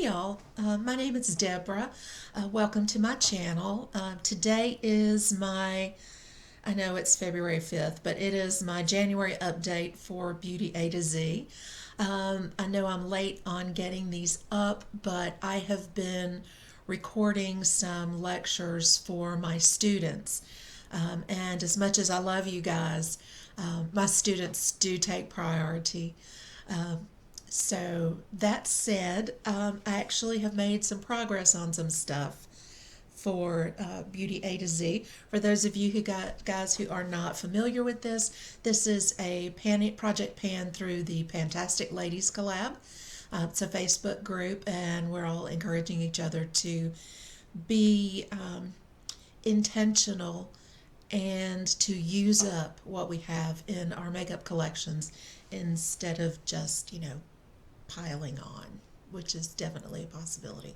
Hey y'all, my name is Deborah. Welcome to my channel. Today is I know it's February 5th, but it is my January update for Beauty A to Z. I know I'm late on getting these up, but I have been recording some lectures for my students. And as much as I love you guys, my students do take priority. Um, so that said, I actually have made some progress on some stuff for Beauty A to Z. For those of you guys who are not familiar with this, this is a project pan through the Pantastic Ladies Collab. It's a Facebook group, and we're all encouraging each other to be intentional and to use up what we have in our makeup collections instead of just, piling on, which is definitely a possibility.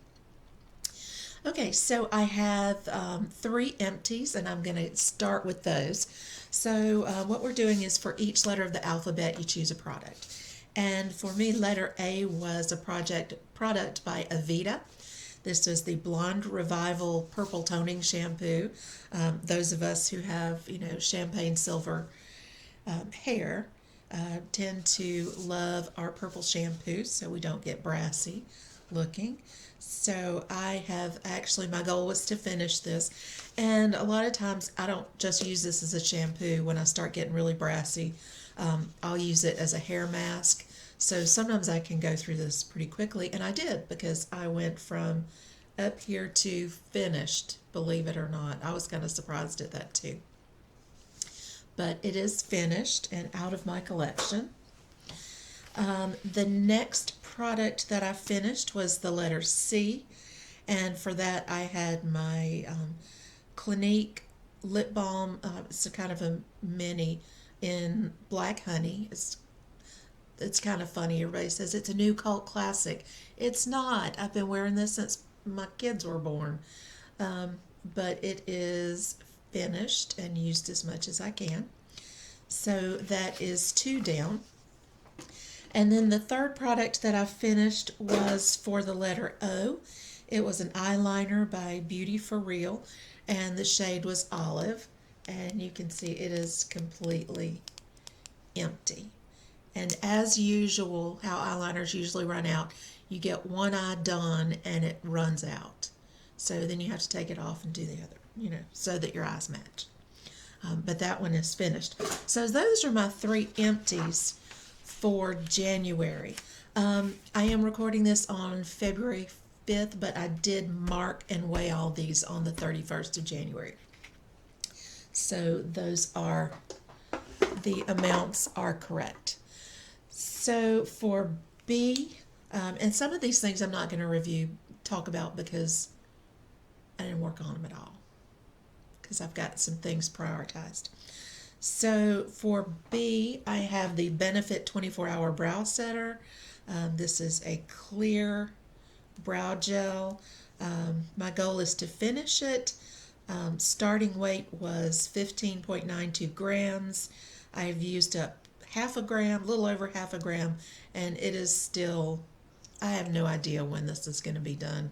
Okay, so I have three empties, and I'm going to start with those. So what we're doing is for each letter of the alphabet, you choose a product. And for me, letter A was a product by Avita. This is the Blonde Revival Purple Toning Shampoo. Those of us who have, champagne silver hair tend to love our purple shampoos so we don't get brassy looking. So my goal was to finish this. And a lot of times I don't just use this as a shampoo when I start getting really brassy. I'll use it as a hair mask. So sometimes I can go through this pretty quickly. And I did, because I went from up here to finished, believe it or not. I was kind of surprised at that too. But it is finished and out of my collection. The next product that I finished was the letter C, and for that I had my Clinique lip balm. It's a kind of a mini in black honey. It's kind of funny. Everybody says it's a new cult classic. It's not. I've been wearing this since my kids were born, but it is finished and used as much as I can. So that is two down. And then the third product that I finished was for the letter O. It was an eyeliner by Beauty For Real, and the shade was Olive. And you can see it is completely empty. And as usual, how eyeliners usually run out, you get one eye done and it runs out. So then you have to take it off and do the other, so that your eyes match. But that one is finished. So those are my three empties for January. I am recording this on February 5th, but I did mark and weigh all these on the 31st of January. So the amounts are correct. So for B, and some of these things I'm not going to talk about because I didn't work on them at all, because I've got some things prioritized. So for B, I have the Benefit 24-Hour Brow Setter. This is a clear brow gel. My goal is to finish it. Starting weight was 15.92 grams. I've used up half a gram, a little over half a gram, and it is still, I have no idea when this is going to be done,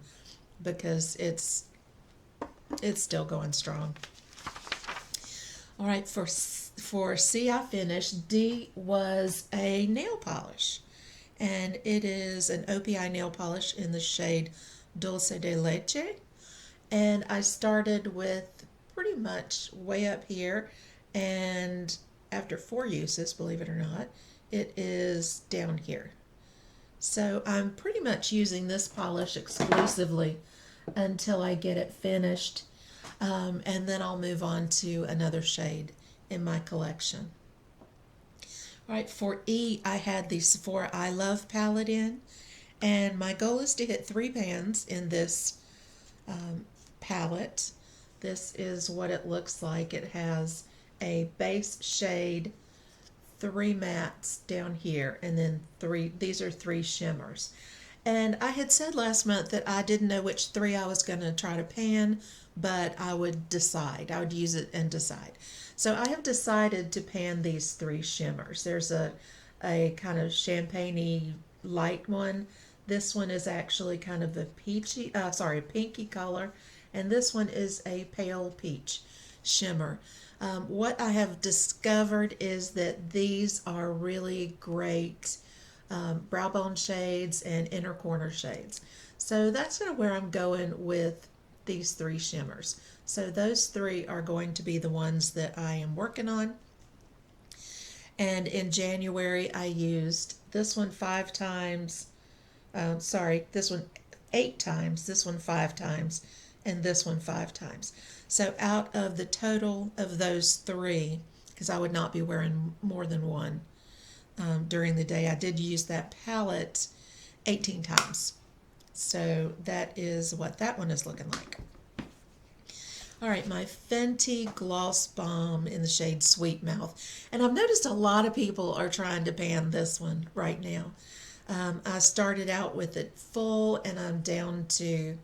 because it's still going strong. All right, for C I finished. D was a nail polish, and it is an OPI nail polish in the shade Dulce de Leche. And I started with pretty much way up here, and after 4 uses, believe it or not, it is down here. So I'm pretty much using this polish exclusively until I get it finished, and then I'll move on to another shade in my collection. All right, for E, I had the Sephora I Love palette in, and my goal is to hit 3 pans in this palette. This is what it looks like. It has a base shade, 3 mattes down here, and then these are 3 shimmers. And I had said last month that I didn't know which 3 I was going to try to pan, but I would decide. I would use it and decide. So I have decided to pan these 3 shimmers. There's a kind of champagne-y light one This one is actually kind of a pinky color, and this one is a pale peach shimmer. What I have discovered is that these are really great brow bone shades and inner corner shades. So that's kind of where I'm going with these three shimmers. So those three are going to be the ones that I am working on. And in January, I used this one 5 times. This one 8 times, this one 5 times, and this one 5 times. So out of the total of those three, because I would not be wearing more than one during the day, I did use that palette 18 times. So that is what that one is looking like. All right, my Fenty Gloss Bomb in the shade Sweet Mouth. And I've noticed a lot of people are trying to pan this one right now. I started out with it full and I'm down to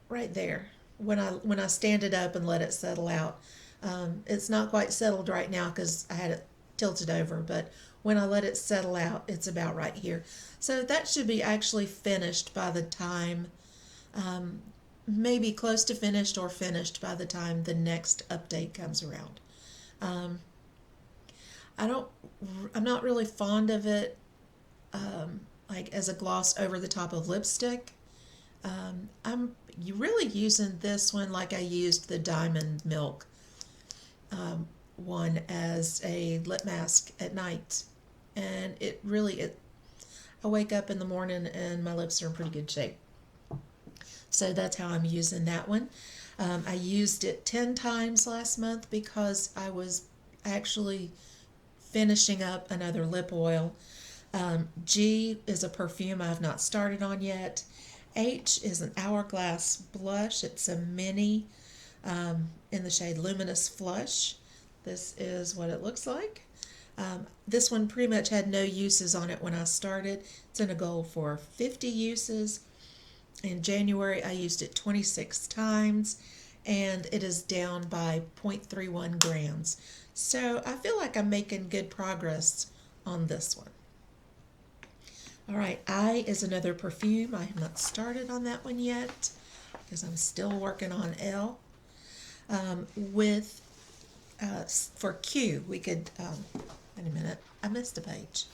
right there. When I stand it up and let it settle out, it's not quite settled right now because I had it tilted over, but when I let it settle out, it's about right here. So that should be actually finished by the time, maybe close to finished or finished by the time the next update comes around. Um, I'm not really fond of it, like as a gloss over the top of lipstick. I'm really using this one like I used the Diamond Milk one as a lip mask at night. And I wake up in the morning and my lips are in pretty good shape. So that's how I'm using that one. I used it 10 times last month because I was actually finishing up another lip oil. G is a perfume I have not started on yet. H is an Hourglass blush. It's a mini in the shade Luminous Flush. This is what it looks like. This one pretty much had no uses on it when I started. It's in a goal for 50 uses. In January, I used it 26 times, and it is down by 0.31 grams. So I feel like I'm making good progress on this one. All right, I is another perfume. I have not started on that one yet because I'm still working on L. For Q, we could, wait a minute, I missed a page.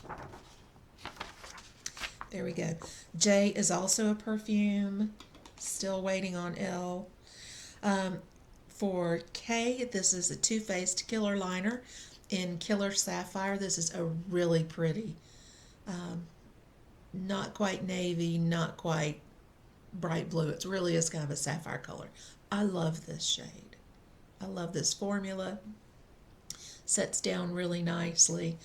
There we go. J is also a perfume. Still waiting on L. For K, this is a Too Faced Killer Liner in Killer Sapphire. This is a really pretty, not quite navy, not quite bright blue. It really is kind of a sapphire color. I love this shade. I love this formula. Sets down really nicely.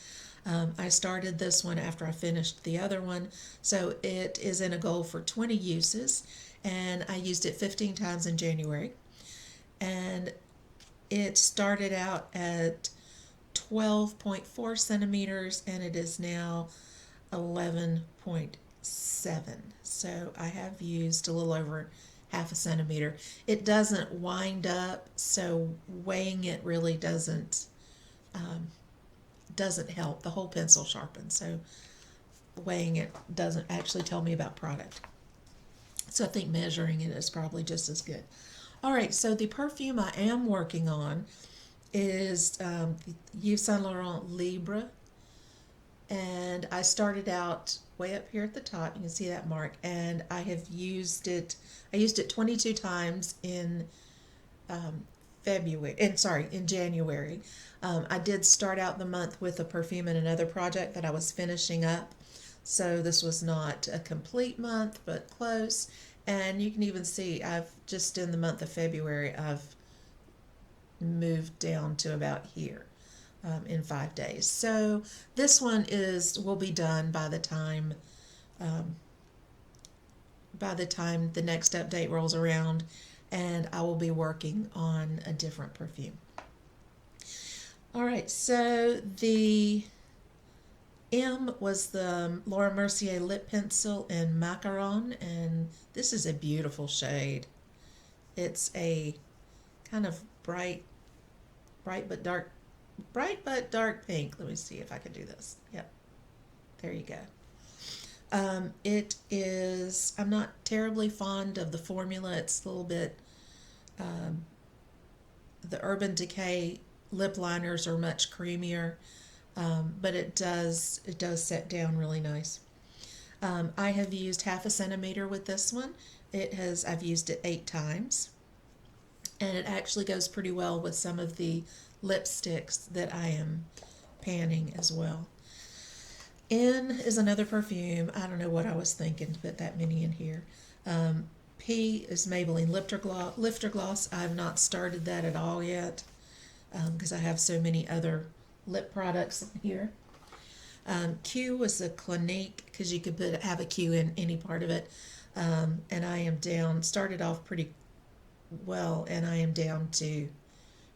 I started this one after I finished the other one, so it is in a goal for 20 uses, and I used it 15 times in January. And it started out at 12.4 centimeters, and it is now 11.7. So I have used a little over half a centimeter. It doesn't wind up, so weighing it really doesn't help. The whole pencil sharpens, so weighing it doesn't actually tell me about product. So I think measuring it is probably just as good. All right, so the perfume I am working on is Yves Saint Laurent Libre, and I started out way up here at the top. You can see that mark, and I have used it. I used it 22 times in in January. I did start out the month with a perfume and another project that I was finishing up, so this was not a complete month, but close. And you can even see I've just in the month of February, I've moved down to about here in 5 days. So this one will be done by the time the next update rolls around, and I will be working on a different perfume. All right, so the M was the Laura Mercier lip pencil in Macaron, and this is a beautiful shade. It's a kind of bright but dark pink. Let me see if I can do this. Yep, there you go. It is, I'm not terribly fond of the formula. It's a little bit, um, the Urban Decay lip liners are much creamier, but it does set down really nice. I have used 1/2 centimeter with this one. I've used it 8 times, and it actually goes pretty well with some of the lipsticks that I am panning as well. N is another perfume. I don't know what I was thinking to put that many in here. P is Maybelline Lifter Gloss. I have not started that at all yet because I have so many other lip products in here. Q was a Clinique because you could have a Q in any part of it. And I am down, started off pretty well, and I am down to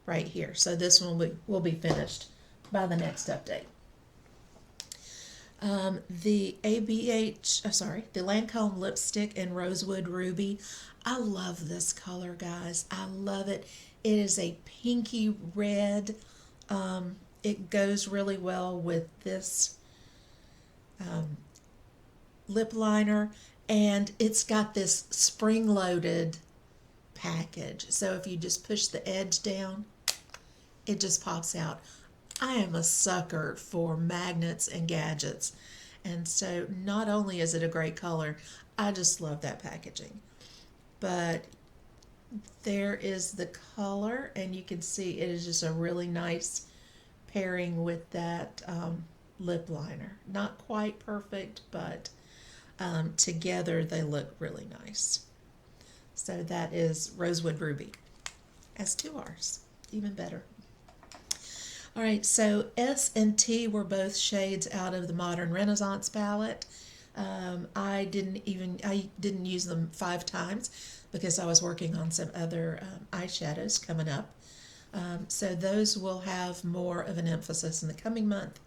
right here. So this one will be finished by the next update. The the Lancome lipstick in Rosewood Ruby. I love this color, guys. I love it. It is a pinky red. It goes really well with this lip liner, and it's got this spring-loaded package. So if you just push the edge down, it just pops out. I am a sucker for magnets and gadgets. And so not only is it a great color, I just love that packaging. But there is the color, and you can see it is just a really nice pairing with that lip liner. Not quite perfect, but together they look really nice. So that is Rosewood Ruby. Has 2 R's, even better. All right, so S and T were both shades out of the Modern Renaissance palette. I didn't use them 5 times because I was working on some other eyeshadows coming up. So those will have more of an emphasis in the coming month.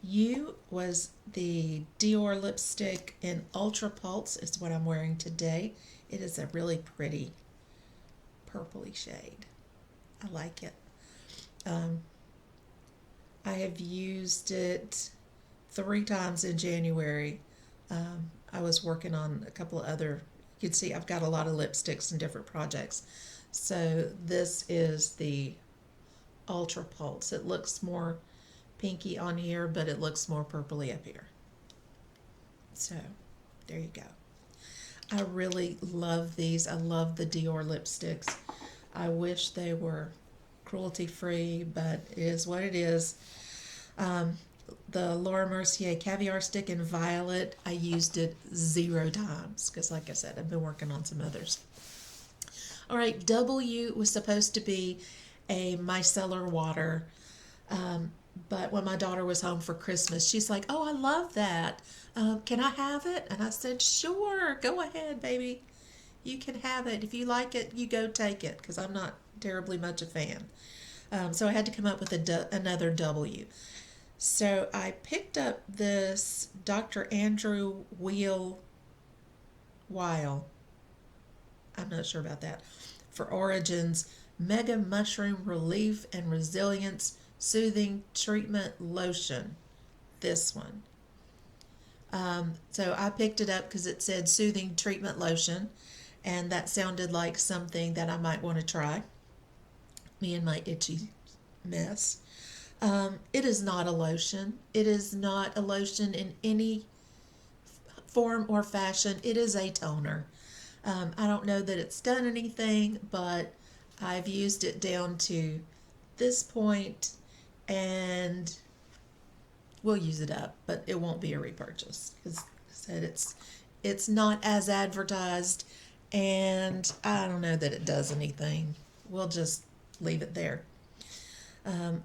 U was the Dior lipstick in Ultra Pulse. It's what I'm wearing today. It is a really pretty purpley shade. I like it. I have used it 3 times in January. I was working on a couple of other, you can see I've got a lot of lipsticks and different projects. So this is the Ultra Pulse. It looks more pinky on here, but it looks more purpley up here. So there you go. I really love these. I love the Dior lipsticks. I wish they were cruelty-free, but it is what it is. The Laura Mercier Caviar Stick in Violet, I used it 0 times because, like I said, I've been working on some others. All right, W was supposed to be a micellar water, but when my daughter was home for Christmas, she's like, "Oh, I love that. Can I have it?" And I said, "Sure, go ahead, baby. You can have it. If you like it, you go take it," because I'm not terribly much a fan. So I had to come up with another W. So I picked up this Dr. Andrew Weil, I'm not sure about that, for Origins Mega Mushroom Relief and Resilience Soothing Treatment Lotion. This one. So I picked it up because it said Soothing Treatment Lotion, and that sounded like something that I might want to try. Me and my itchy mess. It is not a lotion. It is not a lotion in any form or fashion. It is a toner. I don't know that it's done anything, but I've used it down to this point, and we'll use it up, but it won't be a repurchase because I said it's not as advertised, and I don't know that it does anything. We'll just leave it there.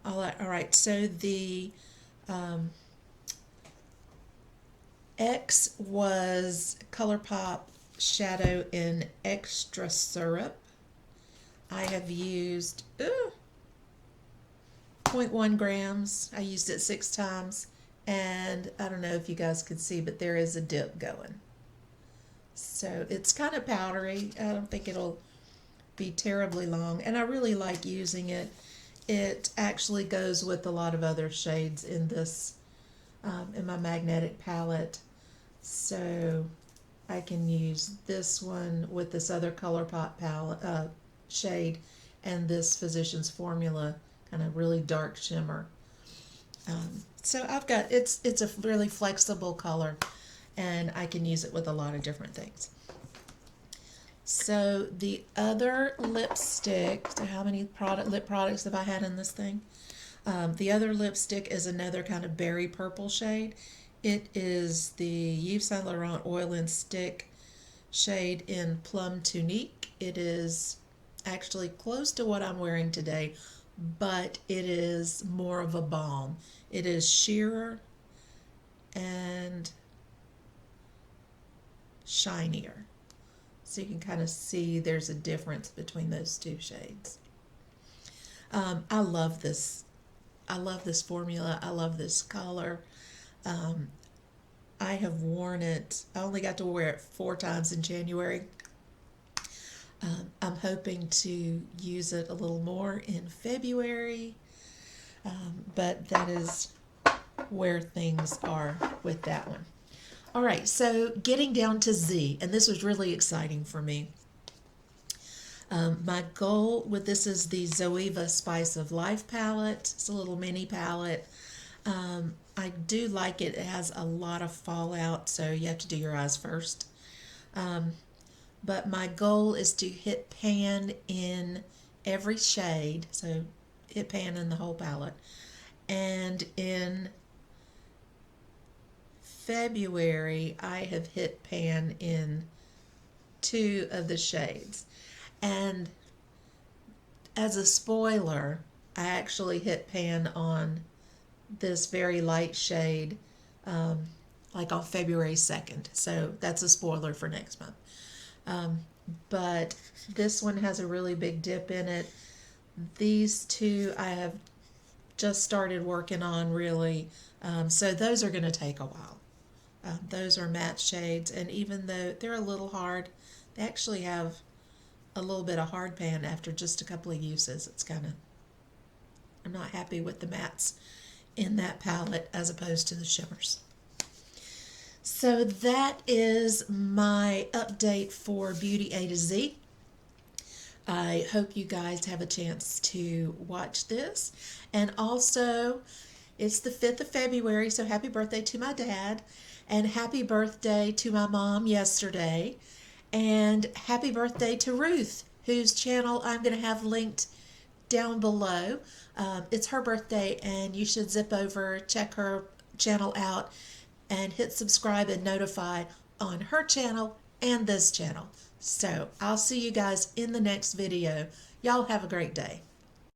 All right, so the X was ColourPop Shadow in Extra Syrup. I have used 0.1 grams. I used it 6 times, and I don't know if you guys could see, but there is a dip going. So it's kind of powdery. I don't think it'll be terribly long, and I really like using it. It actually goes with a lot of other shades in this, in my magnetic palette So I can use this one with this other ColourPop palette shade and this Physicians Formula kind of really dark shimmer. So I've got, it's a really flexible color, and I can use it with a lot of different things. So the other lipstick, so how many lip products have I had in this thing? The other lipstick is another kind of berry purple shade. It is the Yves Saint Laurent Oil and Stick shade in Plum Tunique. It is actually close to what I'm wearing today, but it is more of a balm. It is sheerer and shinier. So you can kind of see there's a difference between those two shades. I love this. I love this formula. I love this color. I have worn it. I only got to wear it 4 times in January. I'm hoping to use it a little more in February, but that is where things are with that one. All right, so getting down to Z, and this was really exciting for me. My goal with this is the Zoeva Spice of Life palette. It's a little mini palette. I do like it. It has a lot of fallout, so you have to do your eyes first. But my goal is to hit pan in every shade, so hit pan in the whole palette. And in February, I have hit pan in 2 of the shades. And as a spoiler, I actually hit pan on this very light shade like on February 2nd. So that's a spoiler for next month. But this one has a really big dip in it. These 2 I have just started working on really. So those are going to take a while. Those are matte shades, and even though they're a little hard, they actually have a little bit of hard pan after just a couple of uses. It's kind of, I'm not happy with the mattes in that palette as opposed to the shimmers. So that is my update for Beauty A to Z. I hope you guys have a chance to watch this. And also, it's the 5th of February, so happy birthday to my dad. And happy birthday to my mom yesterday. And happy birthday to Ruth, whose channel I'm going to have linked down below. It's her birthday, and you should zip over, check her channel out, and hit subscribe and notify on her channel and this channel. So I'll see you guys in the next video. Y'all have a great day.